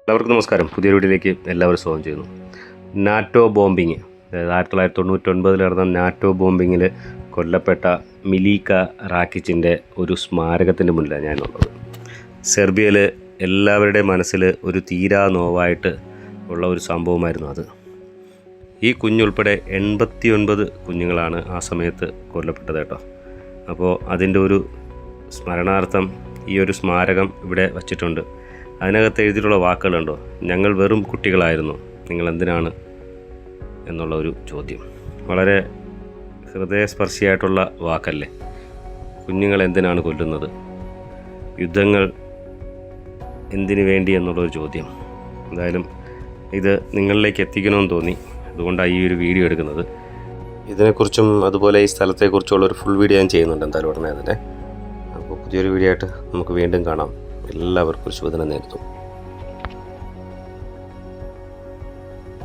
എല്ലാവർക്കും നമസ്കാരം. പുതിയൊരു വീഡിയോയിലേക്ക് എല്ലാവരും സ്വാഗതം ചെയ്യുന്നു. നാറ്റോ ബോംബിങ്, അതായത് 1999 നടന്ന നാറ്റോ ബോംബിങ്ങിൽ കൊല്ലപ്പെട്ട മിലീക്ക റാക്കിച്ചിൻ്റെ ഒരു സ്മാരകത്തിൻ്റെ മുന്നിലാണ് ഞാനുള്ളത്. സെർബിയയിൽ എല്ലാവരുടെയും മനസ്സിൽ ഒരു തീരാ നോവായിട്ട് ഉള്ള ഒരു സംഭവമായിരുന്നു അത്. ഈ കുഞ്ഞുൾപ്പെടെ 89 കുഞ്ഞുങ്ങളാണ് ആ സമയത്ത് കൊല്ലപ്പെട്ടത് കേട്ടോ. അപ്പോൾ അതിൻ്റെ ഒരു സ്മരണാർത്ഥം ഈ ഒരു സ്മാരകം ഇവിടെ വച്ചിട്ടുണ്ട്. അതിനകത്ത് എഴുതിയിട്ടുള്ള വാക്കുകളുണ്ടോ, ഞങ്ങൾ വെറും കുട്ടികളായിരുന്നു, നിങ്ങൾ എന്തിനാണ് എന്നുള്ള ഒരു ചോദ്യം. വളരെ ഹൃദയസ്പർശിയായിട്ടുള്ള വാക്കല്ലേ. കുഞ്ഞുങ്ങൾ എന്തിനാണ് കൊല്ലുന്നത്, യുദ്ധങ്ങൾ എന്തിനു വേണ്ടി എന്നുള്ളൊരു ചോദ്യം. എന്തായാലും ഇത് നിങ്ങളിലേക്ക് എത്തിക്കണമെന്ന് തോന്നി, അതുകൊണ്ടാണ് ഈ ഒരു വീഡിയോ എടുക്കുന്നത്. ഇതിനെക്കുറിച്ചും അതുപോലെ ഈ സ്ഥലത്തെക്കുറിച്ചുള്ളൊരു ഫുൾ വീഡിയോ ഞാൻ ചെയ്യുന്നുണ്ട് എന്തായാലും ഉടനെ തന്നെ. അപ്പോൾ പുതിയൊരു വീഡിയോ ആയിട്ട് നമുക്ക് വീണ്ടും കാണാം. എല്ലാവർക്കും ശുഭദിനം നേരുന്നു.